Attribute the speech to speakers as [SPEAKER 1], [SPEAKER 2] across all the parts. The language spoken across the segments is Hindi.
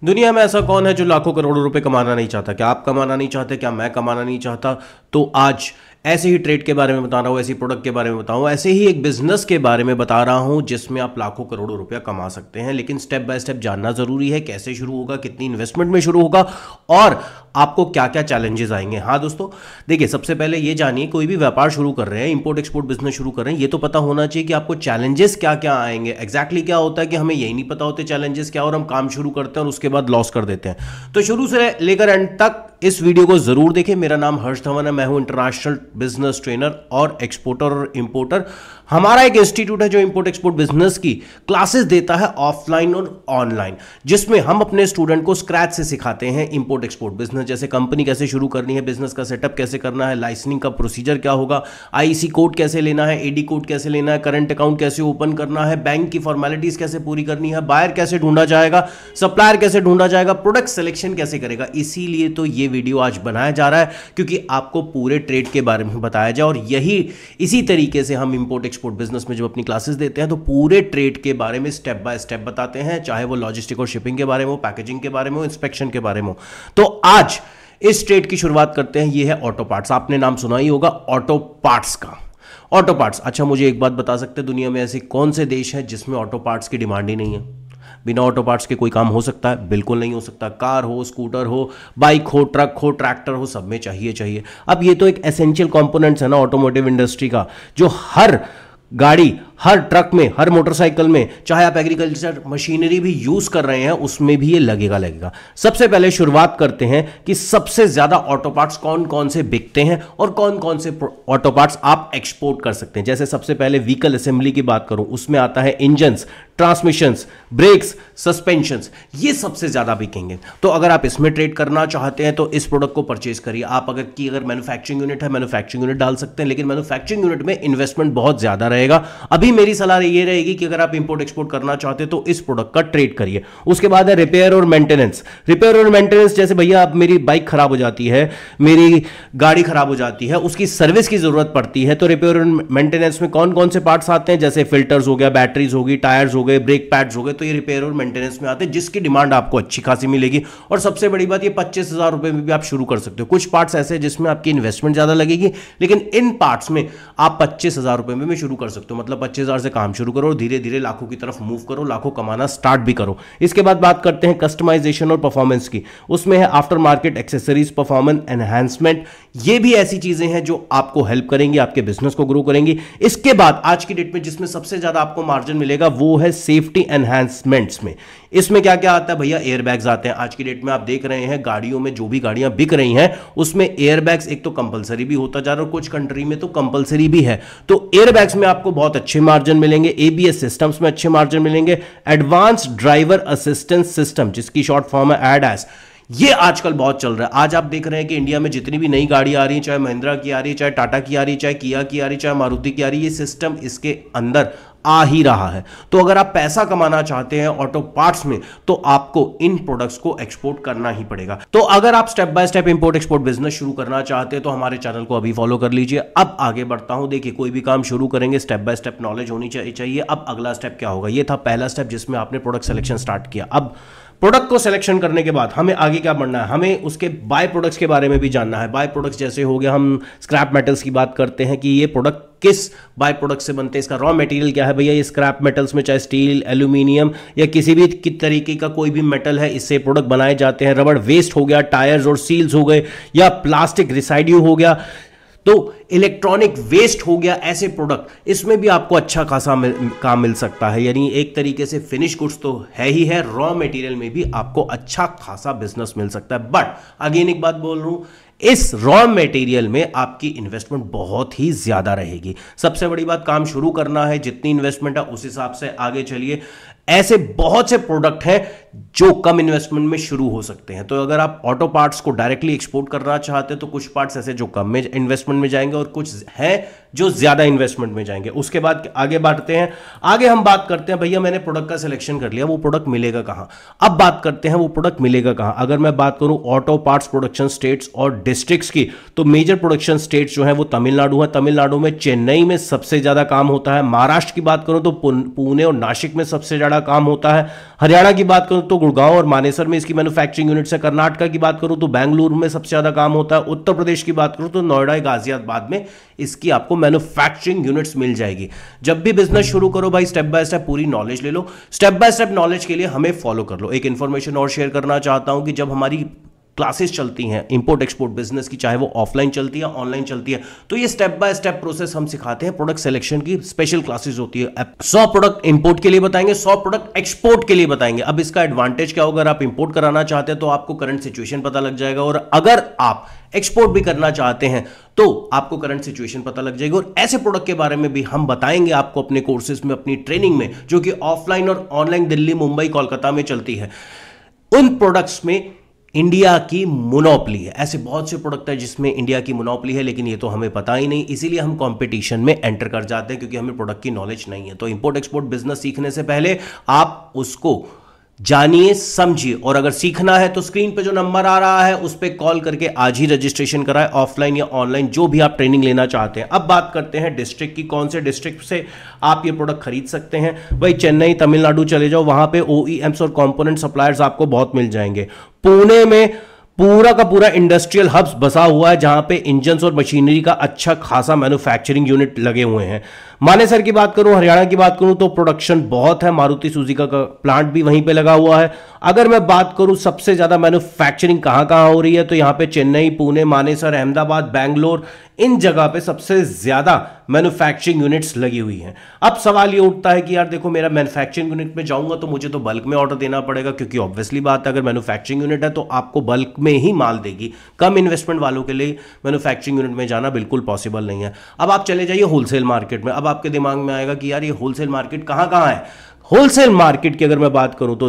[SPEAKER 1] दुनिया में ऐसा कौन है जो लाखों करोड़ों रुपए कमाना नहीं चाहता? क्या आप कमाना नहीं चाहते? क्या मैं कमाना नहीं चाहता? तो आज ऐसे ही ट्रेड के बारे में बता रहा हूँ, ऐसी प्रोडक्ट के बारे में बता रहा हूँ, ऐसे ही एक बिजनेस के बारे में बता रहा हूँ जिसमें आप लाखों करोड़ों रुपया कमा सकते हैं। लेकिन स्टेप बाय स्टेप जानना जरूरी है, कैसे शुरू होगा, कितनी इन्वेस्टमेंट में शुरू होगा और आपको क्या क्या चैलेंजेस आएंगे। हाँ दोस्तों, देखिए सबसे पहले ये जानिए, कोई भी व्यापार शुरू कर रहे हैं, इंपोर्ट एक्सपोर्ट बिजनेस शुरू कर रहे हैं, ये तो पता होना चाहिए कि आपको चैलेंजेस क्या क्या आएंगे। एग्जैक्टली क्या होता है कि हमें यही नहीं पता होते चैलेंजेस क्या, और हम काम शुरू करते हैं और उसके बाद लॉस कर देते हैं। तो शुरू से लेकर एंड तक इस वीडियो को जरूर देखें। मेरा नाम हर्ष धवन है, मैं हूं इंटरनेशनल बिजनेस ट्रेनर और एक्सपोर्टर और इंपोर्टर। हमारा एक इंस्टीट्यूट है जो इंपोर्ट एक्सपोर्ट बिजनेस की क्लासेस देता है ऑफलाइन और ऑनलाइन, जिसमें हम अपने स्टूडेंट को स्क्रैच से सिखाते हैं इंपोर्ट एक्सपोर्ट बिजनेस, जैसे कंपनी कैसे शुरू करनी है, बिजनेस का सेटअप कैसे करना है, लाइसेंसिंग का प्रोसीजर क्या होगा, आईसी कोड कैसे लेना है, एडी कोड कैसे लेना है, करंट अकाउंट कैसे ओपन करना है, बैंक की फॉर्मेलिटीज कैसे पूरी करनी है, बायर कैसे ढूंढा जाएगा, सप्लायर कैसे ढूंढा जाएगा, प्रोडक्ट सिलेक्शन कैसे करेगा। इसीलिए तो ये वीडियो आज बनाया जा रहा है, क्योंकि आपको पूरे ट्रेड के बारे में बताया जाए। और यही इसी तरीके से हम इंपोर्ट एक्सपोर्ट बिजनेस में जब अपनी क्लासेस देते हैं तो पूरे ट्रेड के बारे में स्टेप बाय स्टेप बताते हैं, चाहे वो लॉजिस्टिक और शिपिंग के बारे में हो, पैकेजिंग के बारे में हो, इंस्पेक्शन के बारे में हो। तो आज इस ट्रेड की शुरुआत करते हैं। ये है ऑटो पार्ट्स। आपने नाम सुना ही होगा ऑटो पार्ट्स का। ऑटो पार्ट्स, अच्छा मुझे एक बात बता सकते हैं, दुनिया में ऐसे कौन से देश हैं जिसमें ऑटो पार्ट्स की डिमांड ही नहीं है? बिना ऑटो पार्ट्स के कोई काम हो सकता है? बिल्कुल नहीं हो सकता। कार हो, स्कूटर हो, बाइक हो, ट्रक हो, ट्रैक्टर हो, सब में चाहिए। अब ये तो एक एसेंशियल कंपोनेंट्स है ना ऑटोमोटिव इंडस्ट्री का, जो हर गाड़ी, हर ट्रक में, हर मोटरसाइकिल में, चाहे आप एग्रीकल्चर मशीनरी भी यूज कर रहे हैं उसमें भी ये लगेगा। सबसे पहले शुरुआत करते हैं कि सबसे ज्यादा ऑटो पार्ट्स कौन कौन से बिकते हैं और कौन कौन से ऑटो पार्ट्स आप एक्सपोर्ट कर सकते हैं। जैसे सबसे पहले व्हीकल असेंबली की बात करूं, उसमें आता है इंजन्स, ट्रांसमिशंस, ब्रेक्स, सस्पेंशंस, ये सबसे ज्यादा बिकेंगे। तो अगर आप इसमें ट्रेड करना चाहते हैं तो इस प्रोडक्ट को परचेज करिए। आप अगर मैन्युफैक्चरिंग यूनिट है, मैन्युफैक्चरिंग यूनिट डाल सकते हैं, लेकिन मैन्युफैक्चरिंग यूनिट में इन्वेस्टमेंट बहुत ज्यादा रहेगा। अभी मेरी सलाह ये रहेगी कि अगर आप इंपोर्ट एक्सपोर्ट करना चाहते हैं तो इस प्रोडक्ट का ट्रेड करिए। उसके बाद है रिपेयर और मेंटेनेंस। रिपेयर और मेंटेनेंस, जैसे भैया अब मेरी बाइक खराब हो जाती है, मेरी गाड़ी खराब हो जाती है, उसकी सर्विस की जरूरत पड़ती है, तो रिपेयर और मेंटेनेंस में कौन कौन से पार्ट्स आते हैं? जैसे फिल्टर्स हो गया, बैटरीज होगी, टायर्स हो गए, ब्रेक पैड्स हो गए, तो ये रिपेयर और मेंटेनेंस में आते हैं, जिसकी डिमांड आपको अच्छी खासी मिलेगी। और सबसे बड़ी बात, ये 25,000 रुपए में भी आप शुरू कर सकते हो। कुछ पार्ट्स ऐसे जिसमें आपकी इन्वेस्टमेंट ज्यादा लगेगी, लेकिन इन पार्ट्स में आप 25,000 रुपए में भी शुरू कर सकते हो। मतलब 25,000 से काम शुरू करो और धीरे धीरे लाखों की तरफ मूव करो, लाखों कमाना स्टार्ट भी करो। इसके बाद बात करते हैं कस्टमाइजेशन और परफॉर्मेंस की। उसमें है after market accessories, performance enhancement. ये भी ऐसी चीजें हैं जो आपको हेल्प करेंगी, आपके बिजनेस को ग्रो करेंगी। इसके बाद आज की डेट में जिसमें सबसे ज्यादा आपको मार्जिन मिलेगा वो है सेफ्टी एनहांसमेंट्स में। इसमें क्या क्या आता है भैया? एयरबैग्स आते हैं। आज की डेट में आप देख रहे हैं गाड़ियों में, जो भी गाड़ियां बिक रही हैं उसमें एयरबैग्स एक तो कंपलसरी भी होता जा रहा है और कुछ कंट्री में तो कंपलसरी भी है। तो एयरबैग्स में आपको बहुत अच्छे मार्जिन मिलेंगे, एबीएस सिस्टम्स में अच्छे मार्जिन मिलेंगे, एडवांस ड्राइवर असिस्टेंस सिस्टम जिसकी शॉर्ट फॉर्म है एडएस, ये आजकल बहुत चल रहा है। आज आप देख रहे हैं कि इंडिया में जितनी भी नई गाड़ी आ रही है, चाहे महिंद्रा की आ रही है, चाहे टाटा की आ रही है, चाहे किया की आ रही है, चाहे मारुति की आ रही है, ये सिस्टम इसके अंदर आ ही रहा है। तो अगर आप पैसा कमाना चाहते हैं ऑटो पार्ट्स में तो आपको इन प्रोडक्ट्स को एक्सपोर्ट करना ही पड़ेगा। तो अगर आप step by step import export business शुरू करना चाहते हैं तो हमारे चैनल को अभी फॉलो कर लीजिए। अब आगे बढ़ता हूं। देखिए, कोई भी काम शुरू करेंगे स्टेप बाय स्टेप नॉलेज होनी चाहिए। अब अगला स्टेप क्या होगा? ये था पहला स्टेप जिसमें आपने प्रोडक्ट सिलेक्शन स्टार्ट किया। अब प्रोडक्ट को सिलेक्शन करने के बाद हमें आगे क्या बढ़ना है? हमें उसके बाय प्रोडक्ट्स के बारे में भी जानना है। बाय प्रोडक्ट्स जैसे हो गया, हम स्क्रैप मेटल्स की बात करते हैं कि ये प्रोडक्ट किस बाय प्रोडक्ट से बनते हैं, इसका रॉ मटेरियल क्या है भैया। ये स्क्रैप मेटल्स में चाहे स्टील, एल्यूमिनियम या किसी भी तरीके का कोई भी मेटल है, इससे प्रोडक्ट बनाए जाते हैं। रबड़ वेस्ट हो गया, टायर्स और सील्स हो गए, या प्लास्टिक रिसाइड्यू हो गया, तो इलेक्ट्रॉनिक वेस्ट हो गया, ऐसे प्रोडक्ट इसमें भी आपको अच्छा खासा काम मिल सकता है। यानी एक तरीके से फिनिश गुड्स तो है ही है, रॉ मटेरियल में भी आपको अच्छा खासा बिजनेस मिल सकता है। बट अगेन एक बात बोल रहा हूं, इस रॉ मटेरियल में आपकी इन्वेस्टमेंट बहुत ही ज्यादा रहेगी। सबसे बड़ी बात, काम शुरू करना है, जितनी इन्वेस्टमेंट है उस हिसाब से आगे चलिए। ऐसे बहुत से प्रोडक्ट हैं जो कम इन्वेस्टमेंट में शुरू हो सकते हैं। तो अगर आप ऑटो पार्ट्स को डायरेक्टली एक्सपोर्ट करना चाहते हैं तो कुछ पार्ट्स ऐसे जो कम में इन्वेस्टमेंट में जाएंगे और कुछ हैं जो ज्यादा इन्वेस्टमेंट में जाएंगे। उसके बाद आगे बढ़ते हैं, आगे हम बात करते हैं भैया मैंने प्रोडक्ट का सिलेक्शन कर लिया, वो प्रोडक्ट मिलेगा कहां। अब बात करते हैं वो प्रोडक्ट मिलेगा कहां। अगर मैं बात करूं ऑटो पार्ट्स प्रोडक्शन स्टेट्स और डिस्ट्रिक्ट्स की, तो मेजर प्रोडक्शन स्टेट्स जो है वो तमिलनाडु है। तमिलनाडु में चेन्नई में सबसे ज्यादा काम होता है। महाराष्ट्र की बात करूं तो पुणे और नासिक में सबसे ज्यादा काम होता है। हरियाणा की बात करूं तो गुड़गांव और मानेसर में इसकी मैन्युफैक्चरिंग यूनिट्स है। कर्नाटक की बात करूं तो बेंगलुरु में सबसे ज्यादा काम होता है। उत्तर प्रदेश की बात करूं तो नोएडा गाजियाबाद में इसकी आपको मैन्युफैक्चरिंग यूनिट्स मिल जाएगी। जब भी बिजनेस शुरू करो भाई स्टेप बाय स्टेप पूरी नॉलेज ले लो। स्टेप बाय स्टेप नॉलेज के लिए हमें फॉलो कर लो। एक इंफॉर्मेशन और शेयर करना चाहता हूं कि जब हमारी क्लासेस चलती हैं इंपोर्ट एक्सपोर्ट बिजनेस की, चाहे वो ऑफलाइन चलती है ऑनलाइन चलती है, तो ये स्टेप बाय स्टेप प्रोसेस हम सिखाते हैं। प्रोडक्ट सिलेक्शन की स्पेशल क्लासेस होती है। 100 प्रोडक्ट इंपोर्ट के लिए बताएंगे, 100 प्रोडक्ट एक्सपोर्ट के लिए बताएंगे। अब इसका एडवांटेज क्या होगा, अगर आप इंपोर्ट कराना चाहते हैं तो आपको करंट सिचुएशन पता लग जाएगा, और अगर आप एक्सपोर्ट भी करना चाहते हैं तो आपको करंट सिचुएशन पता लग जाएगी। और ऐसे प्रोडक्ट के बारे में भी हम बताएंगे आपको अपने कोर्सेज में, अपनी ट्रेनिंग में, जो कि ऑफलाइन और ऑनलाइन दिल्ली, मुंबई, कोलकाता में चलती है। उन प्रोडक्ट्स में इंडिया की मोनोपोली है। ऐसे बहुत से प्रोडक्ट है जिसमें इंडिया की मोनोपोली है, लेकिन ये तो हमें पता ही नहीं, इसीलिए हम कंपटीशन में एंटर कर जाते हैं, क्योंकि हमें प्रोडक्ट की नॉलेज नहीं है। तो इंपोर्ट एक्सपोर्ट बिजनेस सीखने से पहले आप उसको जानिए, समझिए, और अगर सीखना है तो स्क्रीन पे जो नंबर आ रहा है उस पे कॉल करके आज ही रजिस्ट्रेशन कराएं, ऑफलाइन या ऑनलाइन जो भी आप ट्रेनिंग लेना चाहते हैं। अब बात करते हैं डिस्ट्रिक्ट की, कौन से डिस्ट्रिक्ट से आप ये प्रोडक्ट खरीद सकते हैं। भाई चेन्नई, तमिलनाडु चले जाओ, वहां पे ओईएम्स और कंपोनेंट सप्लायर्स आपको बहुत मिल जाएंगे। पुणे में पूरा का पूरा इंडस्ट्रियल हब्स बसा हुआ है, जहां पे इंजन्स और मशीनरी का अच्छा खासा मैन्युफैक्चरिंग यूनिट लगे हुए हैं। मानेसर की बात करूं, हरियाणा की बात करूं तो प्रोडक्शन बहुत है, मारुति सुजुकी का प्लांट भी वहीं पे लगा हुआ है। अगर मैं बात करूं सबसे ज्यादा मैन्युफैक्चरिंग कहां कहां हो रही है, तो यहां पे चेन्नई, पुणे, मानेसर, अहमदाबाद, बैंगलोर, इन जगह पे सबसे ज्यादा मैन्युफैक्चरिंग यूनिट्स लगी हुई हैं। अब सवाल ये उठता है कि यार देखो मेरा मैन्युफैक्चरिंग यूनिट में जाऊंगा तो मुझे तो बल्क में ऑर्डर देना पड़ेगा, क्योंकि ऑब्वियसली बात है अगर मैन्युफैक्चरिंग यूनिट है तो आपको बल्क में ही माल देगी। कम इन्वेस्टमेंट वालों के लिए मैन्युफैक्चरिंग यूनिट में जाना बिल्कुल पॉसिबल नहीं है। अब आप चले जाइए होलसेल मार्केट में। अब आपके दिमाग में आएगा कि यार ये होलसेल मार्केट कहां कहां है। होलसेल मार्केट की अगर मैं बात करूं तो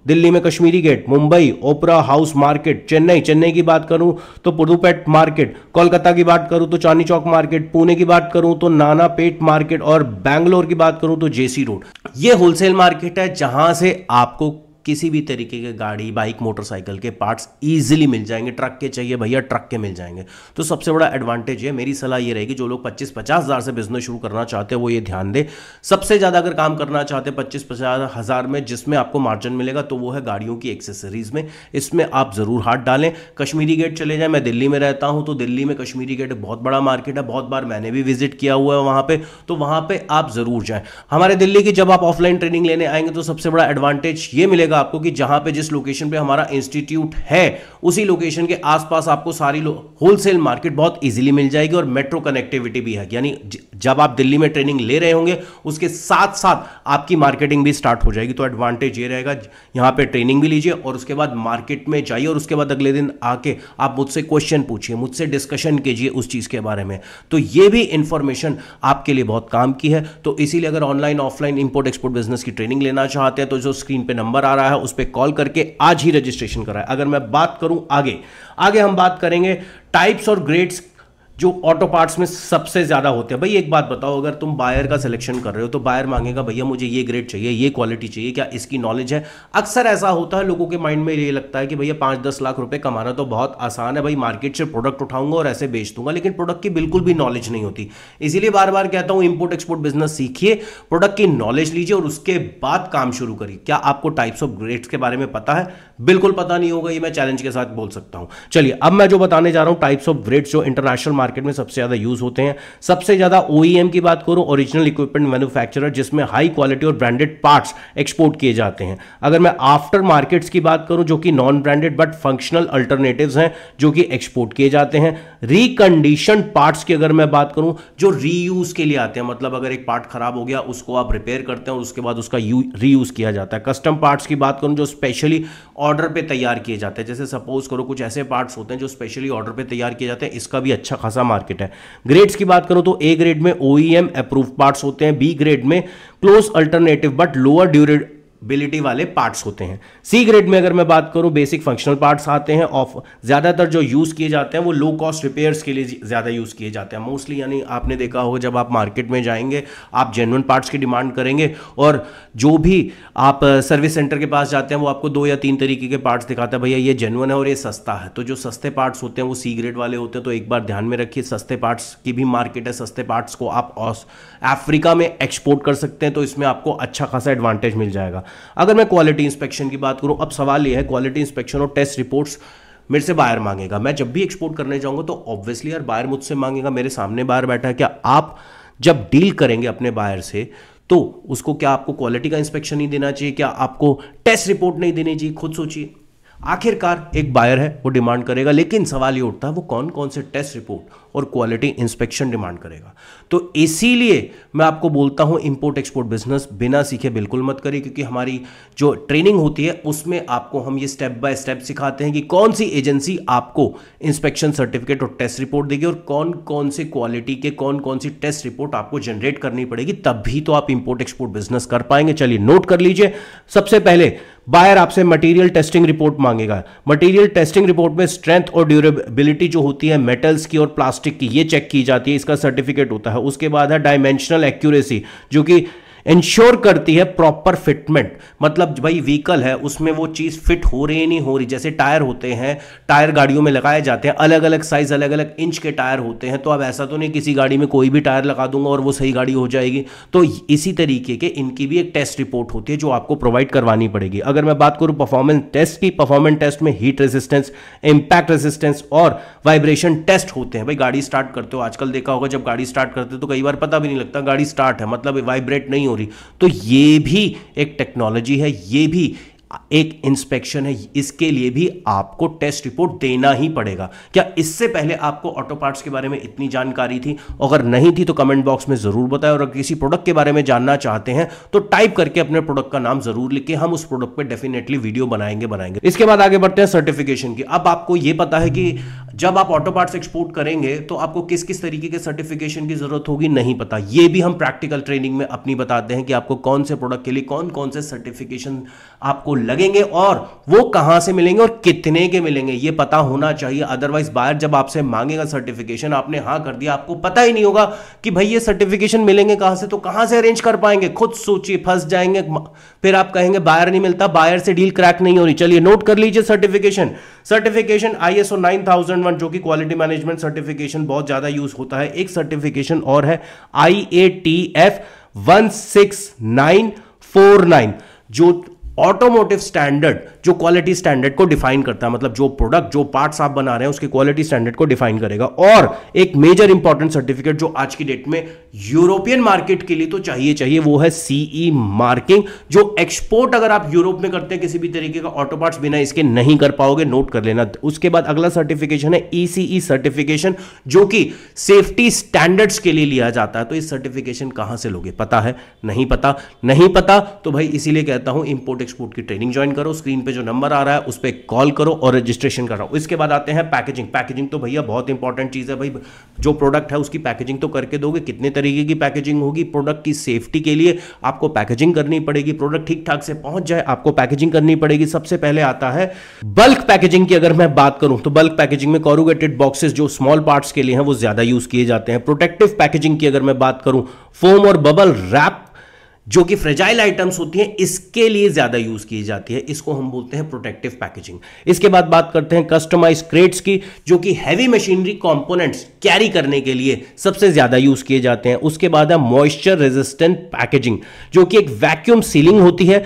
[SPEAKER 1] दिल्ली में कश्मीरी गेट, मुंबई ओपरा हाउस मार्केट, चेन्नई की बात करूं तो पुदुपेट मार्केट, कोलकाता की बात करूं तो चांदनी चौक मार्केट, पुणे की बात करूं तो नानापेट मार्केट, और बैंगलोर की बात करूं तो जेसी रोड। ये होलसेल मार्केट है जहां से आपको किसी भी तरीके के गाड़ी, बाइक, मोटरसाइकिल के पार्ट्स इजीली मिल जाएंगे। ट्रक के चाहिए भैया, ट्रक के मिल जाएंगे। तो सबसे बड़ा एडवांटेज है। मेरी सलाह ये रहेगी, जो लोग 25-50 हज़ार से बिजनेस शुरू करना चाहते हैं वो ये ध्यान दे। सबसे ज़्यादा अगर काम करना चाहते हैं 25-50 हज़ार में, जिसमें आपको मार्जिन मिलेगा, तो वो है गाड़ियों की एक्सेसरीज में। इसमें आप ज़रूर हाथ डालें। कश्मीरी गेट चले जाएँ, मैं दिल्ली में रहता हूँ तो दिल्ली में कश्मीरी गेट बहुत बड़ा मार्केट है, बहुत बार मैंने भी विजिट किया हुआ है वहाँ पर, तो वहाँ पर आप ज़रूर जाएँ। हमारे दिल्ली की जब आप ऑफलाइन ट्रेनिंग लेने आएंगे तो सबसे बड़ा एडवांटेज ये मिलेगा आपको कि जहां पे जिस लोकेशन पे हमारा इंस्टीट्यूट है उसी लोकेशन के आसपास आपको सारी होलसेल मार्केट बहुत इजीली मिल जाएगी, और मेट्रो कनेक्टिविटी भी है। यानी जब आप दिल्ली में ट्रेनिंग ले रहे होंगे उसके साथ साथ आपकी मार्केटिंग भी स्टार्ट हो जाएगी। तो एडवांटेज ये रहेगा, यहां पे ट्रेनिंग भी लीजिए और उसके बाद मार्केट में जाइए, और उसके बाद अगले दिन आके आप मुझसे क्वेश्चन पूछिए, मुझसे डिस्कशन कीजिए उस चीज के बारे में। तो ये भी इंफॉर्मेशन आपके लिए बहुत काम की है। तो इसीलिए अगर online offline import export business की ट्रेनिंग लेना चाहते हैं तो जो स्क्रीन पे नंबर आ रहा है उस पर कॉल करके आज ही रजिस्ट्रेशन कराएं। अगर मैं बात करूं आगे हम बात करेंगे टाइप्स और ग्रेड्स जो ऑटो पार्ट्स में सबसे ज्यादा होते हैं। भाई एक बात बताओ, अगर तुम बायर का सिलेक्शन कर रहे हो तो बायर मांगेगा भैया मुझे ये ग्रेड चाहिए, ये क्वालिटी चाहिए, क्या इसकी नॉलेज है। अक्सर ऐसा होता है, लोगों के माइंड में ये लगता है कि भैया 5-10 लाख रुपए कमाना तो बहुत आसान है, भाई मार्केट से प्रोडक्ट उठाऊंगा और ऐसे बेच दूंगा, लेकिन प्रोडक्ट की बिल्कुल भी नॉलेज नहीं होती। इसीलिए बार बार कहता हूं इंपोर्ट एक्सपोर्ट बिजनेस सीखिए, प्रोडक्ट की नॉलेज लीजिए और उसके बाद काम शुरू करिए। क्या आपको टाइप्स ऑफ ग्रेड्स के बारे में पता है? बिल्कुल पता नहीं होगा, ये मैं चैलेंज के साथ बोल सकता हूं। चलिए अब मैं जो बताने जा रहा हूं टाइप्स ऑफ ग्रेड्स जो इंटरनेशनल मार्केट में सबसे ज्यादा यूज होते हैं। सबसे ज्यादा ओईएम की बात करूं, ओरिजिनल इक्विपमेंट मैन्युफैक्चरर, जिसमें हाई क्वालिटी और ब्रांडेड पार्ट्स एक्सपोर्ट किए जाते हैं। अगर मैं आफ्टर मार्केट्स की बात करूं, जो कि non branded but functional alternatives हैं जो कि एक्सपोर्ट किए जाते हैं। रिकंडीशन पार्ट्स की अगर मैं बात करूं, जो रीयूज के लिए आते हैं, मतलब अगर एक पार्ट खराब हो गया उसको आप रिपेयर करते हैं और उसके बाद उसका रीयूज किया जाता है। कस्टम पार्ट्स की बात करूं, जो स्पेशली ऑर्डर पे तैयार किए जाते हैं, जैसे सपोज करो कुछ ऐसे पार्ट्स होते हैं जो स्पेशली ऑर्डर पे तैयार किए जाते हैं, इसका भी अच्छा खासा मार्केट है। ग्रेड्स की बात करो तो ए ग्रेड में ओईएम अप्रूव पार्ट्स होते हैं, बी ग्रेड में close alternative but lower durability वाले पार्ट्स होते हैं। सी ग्रेड में अगर मैं बात करूं, बेसिक फंक्शनल पार्ट्स आते हैं। ऑफ ज़्यादातर जो यूज़ किए जाते हैं वो लो कॉस्ट रिपेयर्स के लिए ज़्यादा यूज़ किए जाते हैं मोस्टली। यानी आपने देखा होगा जब आप मार्केट में जाएंगे आप जेन्युइन पार्ट्स की डिमांड करेंगे, और जो भी आप सर्विस सेंटर के पास जाते हैं वो आपको 2 या 3 तरीके के पार्ट्स दिखाता है, भैया ये जेन्युइन है और ये सस्ता है। तो जो सस्ते पार्ट्स होते हैं वो सी ग्रेड वाले होते हैं। तो एक बार ध्यान में रखिए, सस्ते पार्ट्स की भी मार्केट है। सस्ते पार्ट्स को आप अफ्रीका में एक्सपोर्ट कर सकते हैं, तो इसमें आपको अच्छा खासा एडवांटेज मिल जाएगा। अगर मैं क्वालिटी इंस्पेक्शन की बात करूं, अब सवाल यह है क्वालिटी इंस्पेक्शन और टेस्ट रिपोर्ट्स मेरे से बायर मांगेगा। मैं जब भी एक्सपोर्ट करने जाऊंगा तो ऑब्वियसली यार बायर मुझसे मांगेगा। मेरे सामने बायर बैठा है, क्या आप जब डील करेंगे अपने बायर से तो उसको क्या आपको क्वालिटी का इंस्पेक्शन नहीं देना चाहिए? क्या आपको टेस्ट रिपोर्ट नहीं देनी चाहिए? खुद सोचिए। आखिरकार एक बायर है, वो डिमांड करेगा, लेकिन सवाल ये उठता है वो कौन कौन से टेस्ट रिपोर्ट और क्वालिटी इंस्पेक्शन डिमांड करेगा। तो इसीलिए मैं आपको बोलता हूं इंपोर्ट एक्सपोर्ट बिजनेस बिना सीखे बिल्कुल मत करिए, क्योंकि हमारी जो ट्रेनिंग होती है उसमें आपको हम ये स्टेप बाय स्टेप सिखाते हैं कि कौन सी एजेंसी आपको इंस्पेक्शन सर्टिफिकेट और टेस्ट रिपोर्ट देगी और कौन कौन से क्वालिटी के कौन कौन सी टेस्ट रिपोर्ट आपको जनरेट करनी पड़ेगी, तभी तो आप इंपोर्ट एक्सपोर्ट बिजनेस कर पाएंगे। चलिए नोट कर लीजिए। सबसे पहले बायर आपसे मटेरियल टेस्टिंग रिपोर्ट मांगेगा। मटेरियल टेस्टिंग रिपोर्ट में स्ट्रेंथ और ड्यूरेबिलिटी जो होती है मेटल्स की और प्लास्टिक की, ये चेक की जाती है, इसका सर्टिफिकेट होता है। उसके बाद है डायमेंशनल एक्यूरेसी, जो कि इंश्योर करती है प्रॉपर फिटमेंट। मतलब भाई व्हीकल है उसमें वो चीज फिट हो रही है नहीं हो रही। जैसे टायर होते हैं, टायर गाड़ियों में लगाए जाते हैं, अलग अलग साइज अलग अलग इंच के टायर होते हैं। तो अब ऐसा तो नहीं किसी गाड़ी में कोई भी टायर लगा दूंगा और वो सही गाड़ी हो जाएगी। तो इसी तरीके के इनकी भी एक टेस्ट रिपोर्ट होती है जो आपको प्रोवाइड करवानी पड़ेगी। अगर मैं बात करूं परफॉर्मेंस टेस्ट की, परफॉर्मेंस टेस्ट में हीट रेजिस्टेंस, इंपैक्ट रेजिस्टेंस और वाइब्रेशन टेस्ट होते हैं। भाई गाड़ी स्टार्ट करते हो, आजकल देखा होगा जब गाड़ी स्टार्ट करते हो तो कई बार पता भी नहीं लगता गाड़ी स्टार्ट है, मतलब वाइब्रेट नहीं हो रही। तो ये भी एक टेक्नोलॉजी है, ये भी एक इंस्पेक्शन है। इसके लिए भी आपको टेस्ट रिपोर्ट देना ही पड़ेगा। क्या इससे पहले आपको ऑटो पार्ट्स के बारे में इतनी जानकारी थी? अगर नहीं थी तो कमेंट बॉक्स में जरूर बताएं। और अगर किसी प्रोडक्ट के बारे में जानना चाहते हैं तो टाइप करके अपने प्रोडक्ट का नाम जरूर लिखें, हम उस प्रोडक्ट पे डेफिनेटली वीडियो बनाएंगे। इसके बाद आगे बढ़ते हैं सर्टिफिकेशन की। अब आपको यह पता है कि जब आप ऑटो पार्ट्स एक्सपोर्ट करेंगे तो आपको किस किस तरीके के सर्टिफिकेशन की जरूरत होगी, नहीं पता। ये भी हम प्रैक्टिकल ट्रेनिंग में अपनी बताते हैं कि आपको कौन से प्रोडक्ट के लिए कौन कौन से सर्टिफिकेशन आपको लगेंगे और वो कहां से मिलेंगे और कितने के मिलेंगे, ये पता होना चाहिए। अदरवाइज बायर जब आपसे मांगेगा सर्टिफिकेशन, आपने हां कर दिया, आपको पता ही नहीं होगा कि भाई ये सर्टिफिकेशन मिलेंगे कहां से, तो कहां से अरेंज कर पाएंगे? खुद सोचिए, फंस जाएंगे। फिर आप कहेंगे बायर नहीं मिलता, बायर से डील क्रैक नहीं हो रही। चलिए नोट कर लीजिए सर्टिफिकेशन ISO 9001 जो कि क्वालिटी मैनेजमेंट सर्टिफिकेशन बहुत ज्यादा यूज होता है। एक सर्टिफिकेशन और है IATF 16949 जो ऑटोमोटिव स्टैंडर्ड, जो क्वालिटी स्टैंडर्ड को डिफाइन करता है। मतलब जो प्रोडक्ट, जो पार्ट्स आप बना रहे हैं उसके क्वालिटी स्टैंडर्ड को डिफाइन करेगा। और एक मेजर इंपॉर्टेंट सर्टिफिकेट जो आज की डेट में यूरोपियन मार्केट के लिए तो चाहिए, वो है CE मार्किंग, जो एक्सपोर्ट अगर आप यूरोप में करते हैं किसी भी तरीके का ऑटो पार्ट्स, बिना इसके नहीं कर पाओगे, नोट कर लेना। उसके बाद अगला सर्टिफिकेशन है ECE सर्टिफिकेशन, जो कि सेफ्टी स्टैंडर्ड्स के लिए लिया जाता है। तो इस सर्टिफिकेशन कहां से लोगे? पता है? नहीं पता? नहीं पता तो भाई इसीलिए कहता हूं इंपोर्ट एक्सपोर्ट की ट्रेनिंग ज्वाइन करो। स्क्रीन पे जो नंबर आ रहा है उस पर कॉल करो और रजिस्ट्रेशन कराओ। इसके बाद आते हैं पैकेजिंग। पैकेजिंग तो भैया बहुत इंपॉर्टेंट चीज है। भाई जो प्रोडक्ट है उसकी पैकेजिंग तो करके दोगे। कितने तरीके की पैकेजिंग होगी? प्रोडक्ट की सेफ्टी के लिए आपको पैकेजिंग करनी पड़ेगी। प्रोडक्ट ठीक ठाक से पहुंच जाए, आपको पैकेजिंग करनी पड़ेगी। सबसे पहले आता है बल्क पैकेजिंग की। अगर मैं बात करूं तो बल्क पैकेजिंग में कोरुगेटेड बॉक्सेस जो स्मॉल पार्ट्स के लिए हैं वो ज्यादा यूज किए जाते हैं। प्रोटेक्टिव पैकेजिंग की अगर मैं बात करूं, फोम और बबल रैप जो कि फ्रेजाइल आइटम्स होती हैं इसके लिए ज्यादा यूज की जाती है। इसको हम बोलते हैं प्रोटेक्टिव पैकेजिंग। इसके बाद बात करते हैं कस्टमाइज क्रेट्स की, जो कि हैवी मशीनरी कंपोनेंट्स कैरी करने के लिए सबसे ज्यादा यूज किए जाते हैं। उसके बाद है मॉइस्चर रेजिस्टेंट पैकेजिंग, जो कि एक वैक्यूम सीलिंग होती है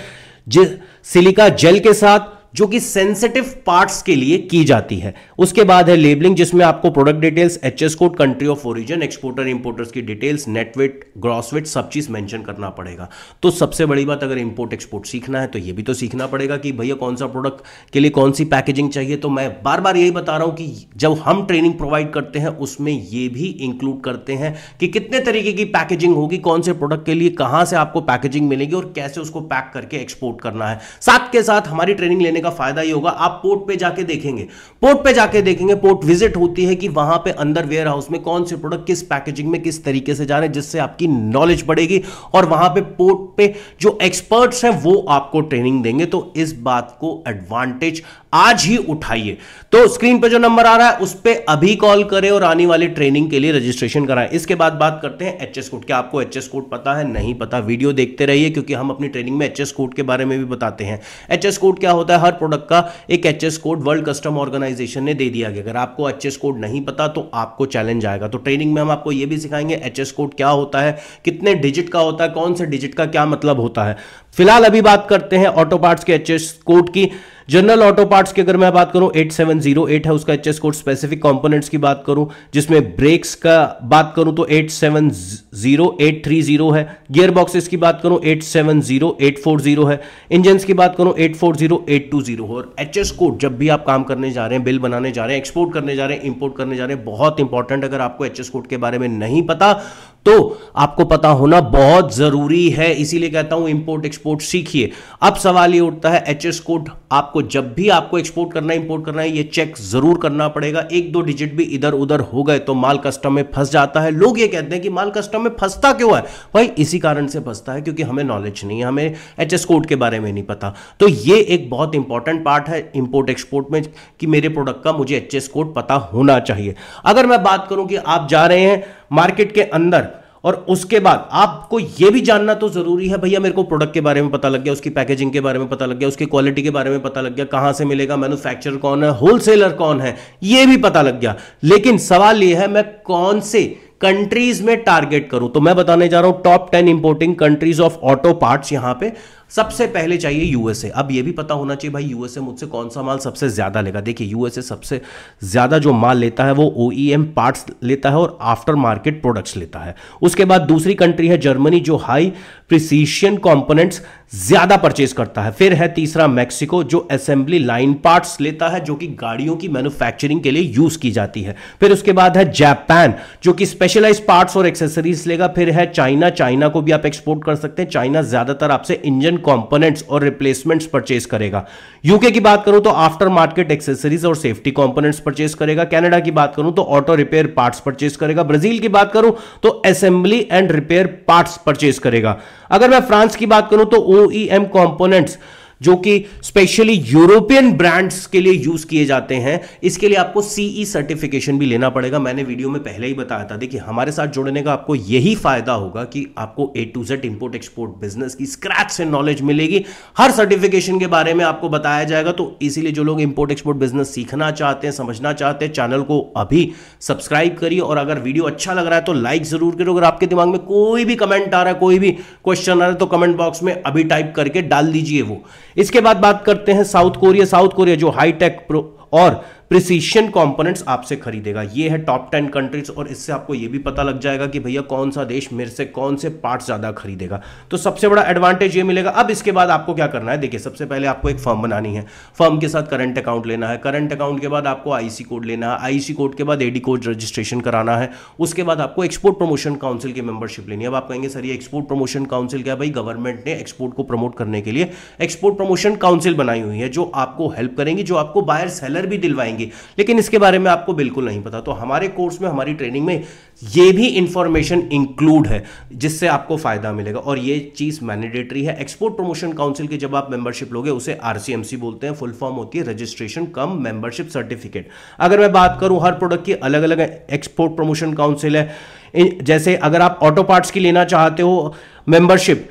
[SPEAKER 1] सिलिका जेल के साथ, जो कि सेंसिटिव पार्ट्स के लिए की जाती है। उसके बाद है लेबलिंग, जिसमें आपको product details, HS code, country of origin, exporter importers की details, net weight, gross weight, सब चीज मेंशन करना पड़ेगा। तो सबसे बड़ी बात, अगर इंपोर्ट एक्सपोर्ट सीखना है तो ये भी तो सीखना पड़ेगा कि भैया कौन सा प्रोडक्ट के लिए कौन सी पैकेजिंग चाहिए। तो मैं बार बार यही बता रहा हूं कि जब हम ट्रेनिंग प्रोवाइड करते हैं उसमें ये भी इंक्लूड करते हैं कि कितने तरीके की पैकेजिंग होगी, कौन से प्रोडक्ट के लिए कहां से आपको पैकेजिंग मिलेगी और कैसे उसको पैक करके एक्सपोर्ट करना है। साथ के साथ हमारी ट्रेनिंग लेने का का फायदा ये होगा, आप पोर्ट पे जाके देखेंगे, पोर्ट विजिट होती है कि वहां पे अंदर वेयर हाउस में कौन से प्रोडक्ट किस पैकेजिंग में किस तरीके से जा रहे हैं, जिससे आपकी नॉलेज बढ़ेगी और वहां पे पोर्ट पे जो एक्सपर्ट्स हैं वो आपको ट्रेनिंग देंगे। तो इस बात को एडवांटेज आज ही उठाइए। तो स्क्रीन पे जो नंबर आ रहा है उस पे अभी कॉल करें और आने वाली ट्रेनिंग के लिए रजिस्ट्रेशन कराएं। इसके बाद बात करते हैं एचएस कोड। क्या आपको एचएस कोड पता है? नहीं पता, वीडियो देखते रहिए क्योंकि हम अपनी ट्रेनिंग में एचएस कोड के बारे में भी बताते हैं। एचएस कोड क्या होता है? हर प्रोडक्ट का एक HS code World Custom Organization ने दे दिया गया। अगर आपको एचएस कोड नहीं पता तो आपको चैलेंज आएगा। तो ट्रेनिंग में हम आपको यह भी सिखाएंगे एचएस कोड क्या होता है, कितने डिजिट का होता है, कौन से डिजिट का क्या मतलब होता है। फिलहाल अभी बात करते हैं ऑटो पार्ट्स के एचएस कोड की। जनरल ऑटो पार्ट्स की अगर मैं बात करूं 8708 है उसका एचएस कोड। स्पेसिफिक कंपोनेंट्स की बात करूं जिसमें ब्रेक्स का बात करूं तो 870830 है। गियर बॉक्सेस की बात करूं 870840 है। इंजन्स की बात करूं 840820 है। और एचएस कोड जब भी आप काम करने जा रहे हैं, बिल बनाने जा रहे हैं, एक्सपोर्ट करने जा रहे हैं, इंपोर्ट करने जा रहे हैं, बहुत इंपॉर्टेंट। अगर आपको एचएस कोड के बारे में नहीं पता तो आपको पता होना बहुत जरूरी है। इसीलिए कहता हूं इंपोर्ट एक्सपोर्ट सीखिए। अब सवाल ये उठता है एचएस कोड आपको जब भी आपको एक्सपोर्ट करना है, इंपोर्ट करना है, ये चेक जरूर करना पड़ेगा। एक दो डिजिट भी इधर उधर हो गए तो माल कस्टम में फंस जाता है। लोग ये कहते हैं कि माल कस्टम में फंसता क्यों है? भाई इसी कारण से फंसता है क्योंकि हमें नॉलेज नहीं है, हमें एचएस कोड के बारे में नहीं पता। तो ये एक बहुत इंपॉर्टेंट पार्ट है इंपोर्ट एक्सपोर्ट में कि मेरे प्रोडक्ट का मुझे एचएस कोड पता होना चाहिए। अगर मैं बात करूं कि आप जा रहे हैं मार्केट के अंदर और उसके बाद आपको यह भी जानना तो जरूरी है, भैया मेरे को प्रोडक्ट के बारे में पता लग गया, उसकी पैकेजिंग के बारे में पता लग गया, उसकी क्वालिटी के बारे में पता लग गया, कहां से मिलेगा, मैन्युफैक्चरर कौन है, होलसेलर कौन है, यह भी पता लग गया। लेकिन सवाल यह है मैं कौन से कंट्रीज में टारगेट करूं। तो मैं बताने जा रहा हूं top 10 importing countries of auto parts. यहां पे सबसे पहले चाहिए यूएसए। अब ये भी पता होना चाहिए भाई यूएसए मुझसे कौन सा माल सबसे ज्यादा लेगा। देखिए यूएसए सबसे ज्यादा जो माल लेता है वो ओईएम पार्ट्स लेता है और आफ्टर मार्केट प्रोडक्ट्स लेता है। उसके बाद दूसरी कंट्री है जर्मनी जो हाई प्रिसीशन कंपोनेंट्स ज्यादा परचेज करता है। फिर है तीसरा मैक्सिको जो असेंबली लाइन पार्ट्स लेता है जो कि गाड़ियों की मैन्युफैक्चरिंग के लिए यूज की जाती है। फिर उसके बाद है जापान जो कि स्पेशलाइज्ड पार्ट्स और एक्सेसरीज लेगा। फिर है चाइना, चाइना को भी आप एक्सपोर्ट कर सकते हैं। चाइना ज्यादातर आपसे इंजन कंपोनेंट्स और रिप्लेसमेंट्स परचेज करेगा। यूके की बात करूं तो आफ्टर मार्केट एक्सेसरीज और सेफ्टी कंपोनेंट्स परचेज करेगा। कनाडा की बात करूं तो ऑटो रिपेयर पार्ट्स परचेज करेगा। ब्राजील की बात करूं तो assembly and repair parts purchase करेगा। अगर मैं फ्रांस की बात करूं तो ओईएम कंपोनेंट्स जो कि स्पेशली यूरोपियन ब्रांड्स के लिए यूज किए जाते हैं, इसके लिए आपको सीई सर्टिफिकेशन भी लेना पड़ेगा। मैंने वीडियो में पहले ही बताया था। देखिए हमारे साथ जुड़ने का आपको यही फायदा होगा कि आपको A to Z import export business की स्क्रैच से नॉलेज मिलेगी। हर सर्टिफिकेशन के बारे में आपको बताया जाएगा। तो इसीलिए जो लोग इंपोर्ट एक्सपोर्ट बिजनेस सीखना चाहते हैं, समझना चाहते हैं, चैनल को अभी सब्सक्राइब करिए। और अगर वीडियो अच्छा लग रहा है तो लाइक जरूर करिए। अगर आपके दिमाग में कोई भी कमेंट आ रहा है, कोई भी क्वेश्चन आ रहा है तो कमेंट बॉक्स में अभी टाइप करके डाल दीजिए वो। इसके बाद बात करते हैं साउथ कोरिया। साउथ कोरिया जो हाईटेक और प्रिसीशन कंपोनेंट्स आपसे खरीदेगा। ये है टॉप 10 कंट्रीज और इससे आपको ये भी पता लग जाएगा कि भैया कौन सा देश मेरे से कौन से पार्ट्स ज्यादा खरीदेगा। तो सबसे बड़ा एडवांटेज ये मिलेगा। अब इसके बाद आपको क्या करना है, देखिए सबसे पहले आपको एक फर्म बनानी है। फर्म के साथ करंट अकाउंट लेना है। करंट अकाउंट के बाद आपको आईसी कोड लेना है। आईसी कोड के बाद एडी कोड रजिस्ट्रेशन कराना है। उसके बाद आपको एक्सपोर्ट प्रमोशन काउंसिल की मेंबरशिप लेनी है। अब आप कहेंगे सर ये एक्सपोर्ट प्रमोशन काउंसिल क्या है? भाई गवर्नमेंट ने एक्सपोर्ट को प्रमोट करने के लिए एक्सपोर्ट प्रमोशन काउंसिल बनाई हुई है जो आपको हेल्प करेंगी, जो आपको बायर सेलर भी दिलवाएंगे। लेकिन इसके बारे में आपको बिल्कुल नहीं पता। तो हमारे कोर्स में, हमारी ट्रेनिंग में ये भी इंफॉर्मेशन इंक्लूड है जिससे आपको फायदा मिलेगा और ये चीज मैंडेटरी है। एक्सपोर्ट प्रमोशन काउंसिल की जब आप मेंबरशिप लोगे उसे आरसीएमसी बोलते हैं। फुल फॉर्म होती है रजिस्ट्रेशन कम मेंबरशिप सर्टिफिकेट। अगर मैं बात करूं हर प्रोडक्ट की अलग अलग एक्सपोर्ट प्रमोशन काउंसिल है। जैसे अगर आप ऑटो पार्ट्स की लेना चाहते हो मेंबरशिप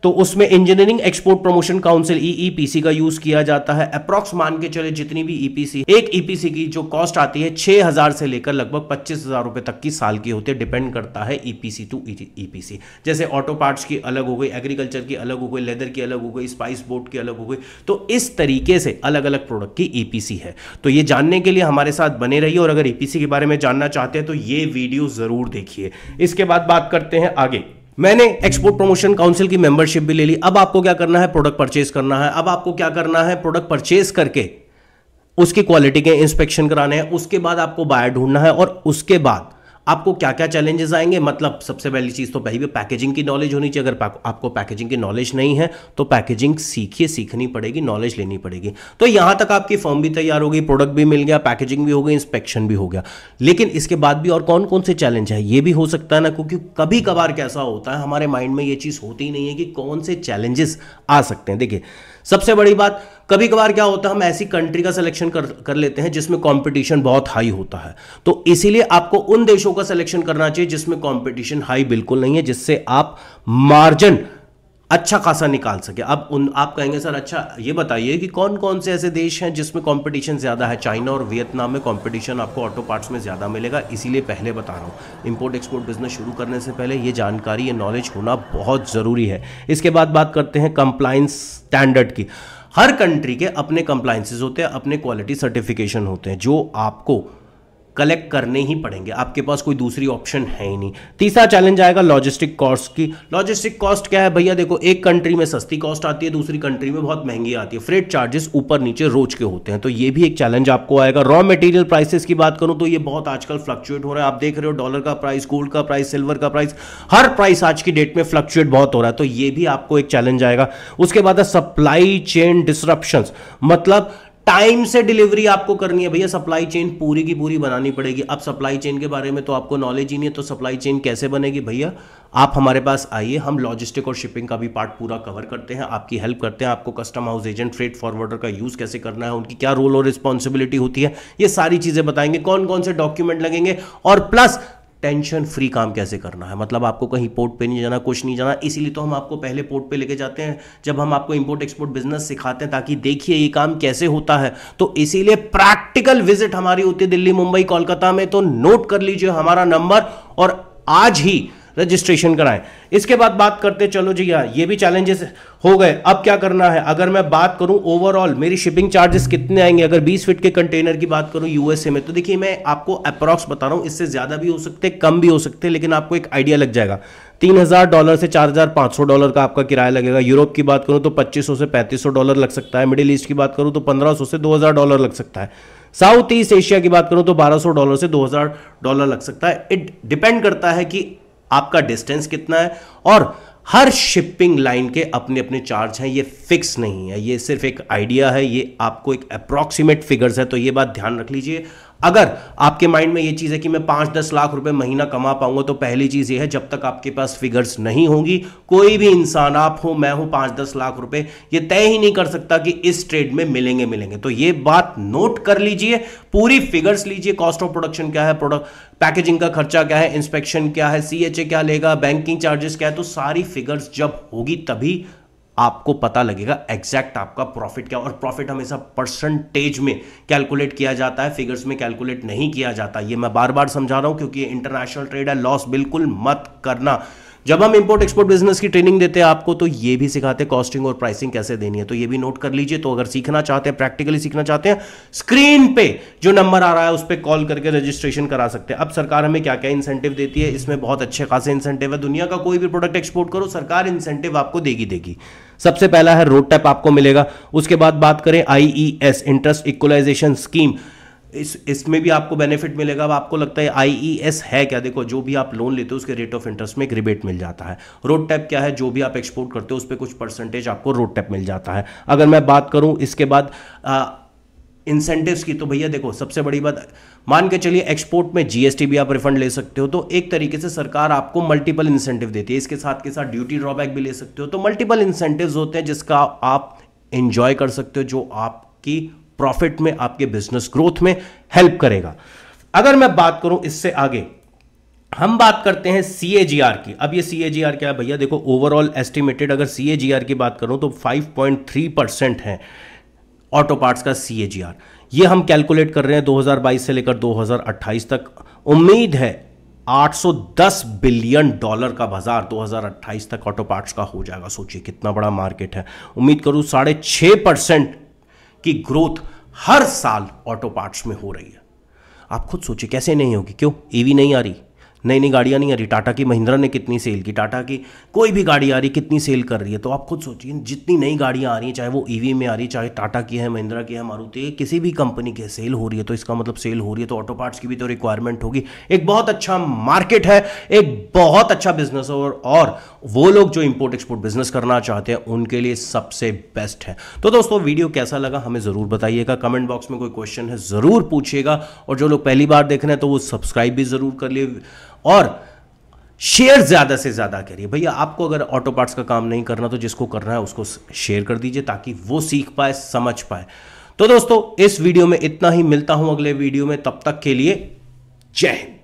[SPEAKER 1] तो उसमें engineering export promotion council EEPC का यूज किया जाता है। अप्रॉक्स मान के चले जितनी भी ईपीसी, एक ईपीसी की जो कॉस्ट आती है 6,000 से लेकर लगभग 25,000 रुपए तक की साल की होती है। डिपेंड करता है ईपीसी टू ईपीसी। जैसे ऑटो पार्ट्स की अलग हो गई, एग्रीकल्चर की अलग हो गई, लेदर की अलग हो गई, स्पाइस बोर्ड की अलग हो गई। तो इस तरीके से अलग अलग प्रोडक्ट की ईपीसी है। तो ये जानने के लिए हमारे साथ बने रहिए और अगर ईपीसी के बारे में जानना चाहते हैं तो ये वीडियो जरूर देखिए। इसके बाद बात करते हैं आगे। मैंने एक्सपोर्ट प्रमोशन काउंसिल की मेंबरशिप भी ले ली। अब आपको क्या करना है, प्रोडक्ट परचेज करना है। अब आपको क्या करना है, प्रोडक्ट परचेज करके उसकी क्वालिटी के इंस्पेक्शन कराने हैं। उसके बाद आपको बायर ढूंढना है और उसके बाद आपको क्या क्या चैलेंजेस आएंगे, मतलब सबसे पहली चीज़ तो पहली पैकेजिंग की नॉलेज होनी चाहिए। अगर आपको पैकेजिंग की नॉलेज नहीं है तो पैकेजिंग सीखनी पड़ेगी, नॉलेज लेनी पड़ेगी। तो यहां तक आपकी फॉर्म भी तैयार हो गई, प्रोडक्ट भी मिल गया, पैकेजिंग भी हो गई, इंस्पेक्शन भी हो गया। लेकिन इसके बाद भी और कौन कौन से चैलेंज है ये भी हो सकता है ना, क्योंकि कभी कभार कैसा होता है हमारे माइंड में ये चीज़ होती ही नहीं है कि कौन से चैलेंजेस आ सकते हैं। देखिए सबसे बड़ी बात, कभी कभार क्या होता है हम ऐसी कंट्री का सिलेक्शन कर लेते हैं जिसमें कंपटीशन बहुत हाई होता है, तो इसीलिए आपको उन देशों का सिलेक्शन करना चाहिए जिसमें कंपटीशन हाई बिल्कुल नहीं है, जिससे आप मार्जिन अच्छा खासा निकाल सके। अब आप कहेंगे सर अच्छा ये बताइए कि कौन कौन से ऐसे देश हैं जिसमें कंपटीशन ज़्यादा है। चाइना और वियतनाम में कंपटीशन आपको ऑटो पार्ट्स में ज़्यादा मिलेगा, इसीलिए पहले बता रहा हूँ इंपोर्ट एक्सपोर्ट बिजनेस शुरू करने से पहले ये जानकारी, ये नॉलेज होना बहुत ज़रूरी है। इसके बाद बात करते हैं कंप्लाइंस स्टैंडर्ड की। हर कंट्री के अपने कंप्लाइंसेस होते हैं, अपने क्वालिटी सर्टिफिकेशन होते हैं जो आपको कलेक्ट करने ही पड़ेंगे, आपके पास कोई दूसरी ऑप्शन है ही नहीं। तीसरा चैलेंज आएगा लॉजिस्टिक कॉस्ट की। लॉजिस्टिक कॉस्ट क्या है भैया, देखो एक कंट्री में सस्ती कॉस्ट आती है, दूसरी कंट्री में बहुत महंगी आती है। फ्रेट चार्जेस ऊपर नीचे रोज के होते हैं, तो ये भी एक चैलेंज आपको आएगा। रॉ मटेरियल प्राइसेस की बात करूं तो ये बहुत आजकल फ्लक्चुएट हो रहा है। आप देख रहे हो डॉलर का प्राइस, गोल्ड का प्राइस, सिल्वर का प्राइस, हर प्राइस आज की डेट में फ्लक्चुएट बहुत हो रहा है, तो ये भी आपको एक चैलेंज आएगा। उसके बाद है सप्लाई चेन डिसरप्शंस, मतलब टाइम से डिलीवरी आपको करनी है भैया, सप्लाई चेन पूरी की पूरी बनानी पड़ेगी। अब सप्लाई चेन के बारे में तो आपको नॉलेज ही नहीं है, तो सप्लाई चेन कैसे बनेगी भैया, आप हमारे पास आइए, हम लॉजिस्टिक और शिपिंग का भी पार्ट पूरा कवर करते हैं, आपकी हेल्प करते हैं। आपको custom house agent, freight forwarder का यूज कैसे करना है, उनकी क्या रोल और रिस्पॉन्सिबिलिटी होती है, ये सारी चीजें बताएंगे। कौन कौन से डॉक्यूमेंट लगेंगे और प्लस टेंशन फ्री काम कैसे करना है, मतलब आपको कहीं पोर्ट पे नहीं जाना, कुछ नहीं जाना। इसीलिए तो हम आपको पहले पोर्ट पे लेके जाते हैं जब हम आपको इंपोर्ट एक्सपोर्ट बिजनेस सिखाते हैं, ताकि देखिए ये काम कैसे होता है। तो इसीलिए प्रैक्टिकल विजिट हमारी होती है दिल्ली, मुंबई, कोलकाता में, तो नोट कर लीजिए हमारा नंबर और आज ही रजिस्ट्रेशन कराएं। इसके बाद बात करते, चलो जी यार ये भी चैलेंजेस हो गए, अब क्या करना है। अगर मैं बात करूं ओवरऑल मेरी शिपिंग चार्जेस कितने आएंगे, अगर 20 फीट के कंटेनर की बात करूं यूएसए में, तो देखिए मैं आपको अप्रॉक्स बता रहा हूं, इससे ज्यादा भी हो सकते कम भी हो सकते, लेकिन आपको एक आइडिया लग जाएगा। $3000 से $4500 का आपका किराया लगेगा। यूरोप की बात करूं तो $2500 से $3500 लग सकता है। मिडिल ईस्ट की बात करूं तो $1500 से $2000 लग सकता है। साउथ ईस्ट एशिया की बात करूं तो $1200 से $2000 लग सकता है। इट डिपेंड करता है कि आपका डिस्टेंस कितना है, और हर शिपिंग लाइन के अपने अपने चार्ज हैं, ये फिक्स नहीं है, ये सिर्फ एक आइडिया है, ये आपको एक अप्रॉक्सीमेट फिगर्स है, तो ये बात ध्यान रख लीजिए। अगर आपके माइंड में ये चीज़ है कि मैं 5-10 लाख रुपए महीना कमा पाऊंगा, तो पहली चीज़ ये है, जब तक आपके पास फिगर्स नहीं होंगी, कोई भी इंसान, आप हो मैं हूं, 5-10 लाख रुपए ये तय ही नहीं कर सकता कि इस ट्रेड में मिलेंगे। तो ये बात नोट कर लीजिए, पूरी फिगर्स लीजिए, कॉस्ट ऑफ प्रोडक्शन क्या है, प्रोडक्ट पैकेजिंग का खर्चा क्या है, इंस्पेक्शन क्या है, सीएचए क्या लेगा, बैंकिंग चार्जेस क्या है, तो सारी फिगर्स जब होगी तभी आपको पता लगेगा एग्जैक्ट आपका प्रॉफिट क्या। और प्रॉफिट हमेशा परसेंटेज में कैलकुलेट किया जाता है, फिगर्स में कैलकुलेट नहीं किया जाता। ये मैं बार बार समझा रहा हूं क्योंकि ये इंटरनेशनल ट्रेड है, लॉस बिल्कुल मत करना। जब हम इंपोर्ट एक्सपोर्ट बिजनेस की ट्रेनिंग देते हैं आपको, तो ये भी सिखाते हैं कॉस्टिंग और प्राइसिंग कैसे देनी है, तो ये भी नोट कर लीजिए। तो अगर सीखना चाहते हैं, प्रैक्टिकली सीखना चाहते हैं, स्क्रीन पे जो नंबर आ रहा है उस पर कॉल करके रजिस्ट्रेशन करा सकते हैं। अब सरकार हमें क्या क्या इंसेंटिव देती है, इसमें बहुत अच्छे खासे इंसेंटिव है। दुनिया का कोई भी प्रोडक्ट एक्सपोर्ट करो, सरकार इंसेंटिव आपको देगी। सबसे पहला है रोड टैप आपको मिलेगा। उसके बाद बात करें आईईएस, इंटरेस्ट इक्वलाइजेशन स्कीम, इसमें भी आपको बेनिफिट मिलेगा। अब आपको लगता है आईईएस है क्या, देखो जो भी आप लोन लेते हो उसके रेट ऑफ इंटरेस्ट में एक रिबेट मिल जाता है। रोड टैप क्या है, जो भी आप एक्सपोर्ट करते हो उस पर कुछ परसेंटेज आपको रोड टैप मिल जाता है। अगर मैं बात करूं इसके बाद इंसेंटिव्स की, तो भैया देखो सबसे बड़ी बात, मान के चलिए एक्सपोर्ट में जीएसटी भी आप रिफंड ले सकते हो, तो एक तरीके से सरकार आपको मल्टीपल इंसेंटिव देती है। इसके साथ के साथ ड्यूटी ड्रॉबैक भी ले सकते हो, तो मल्टीपल इंसेंटिव्स होते हैं जिसका आप एंजॉय कर सकते हो, जो आपकी प्रॉफिट में, आपके बिजनेस ग्रोथ में हेल्प करेगा। अगर मैं बात करूं इससे आगे, हम बात करते हैं सीएजीआर की। अब ये सीएजीआर क्या है भैया, देखो ओवरऑल एस्टिमेटेड अगर सीएजीआर की बात करूं तो 5.3% है ऑटो पार्ट्स का सीएजीआर। ये हम कैलकुलेट कर रहे हैं 2022 से लेकर 2028 तक। उम्मीद है $810 बिलियन का बाजार 2028 तक ऑटो पार्ट्स का हो जाएगा। सोचिए कितना बड़ा मार्केट है। उम्मीद करूं 6.5% की ग्रोथ हर साल ऑटो पार्ट्स में हो रही है। आप खुद सोचिए कैसे नहीं होगी, क्यों ईवी नहीं आ रही, नई नई गाड़ियाँ नहीं आ रही। टाटा की महिंद्रा ने कितनी सेल की, टाटा की कोई भी गाड़ी आ रही कितनी सेल कर रही है। तो आप खुद सोचिए, जितनी नई गाड़ियाँ आ रही हैं, चाहे वो ईवी में आ रही है, चाहे टाटा की है, महिंद्रा की है, मारुति है, किसी भी कंपनी की सेल हो रही है, तो इसका मतलब सेल हो रही है तो ऑटो पार्ट्स की भी तो रिक्वायरमेंट होगी। एक बहुत अच्छा मार्केट है, एक बहुत अच्छा बिजनेस है, और वो लोग जो इंपोर्ट एक्सपोर्ट बिजनेस करना चाहते हैं उनके लिए सबसे बेस्ट है। तो दोस्तों वीडियो कैसा लगा हमें ज़रूर बताइएगा, कमेंट बॉक्स में कोई क्वेश्चन है ज़रूर पूछिएगा, और जो लोग पहली बार देख रहे हैं तो वो सब्सक्राइब भी ज़रूर कर लिए, और शेयर ज़्यादा से ज़्यादा करिए। भैया आपको अगर ऑटो पार्ट्स का काम नहीं करना तो जिसको करना है उसको शेयर कर दीजिए, ताकि वो सीख पाए, समझ पाए। तो दोस्तों इस वीडियो में इतना ही, मिलता हूं अगले वीडियो में, तब तक के लिए जय हिंद।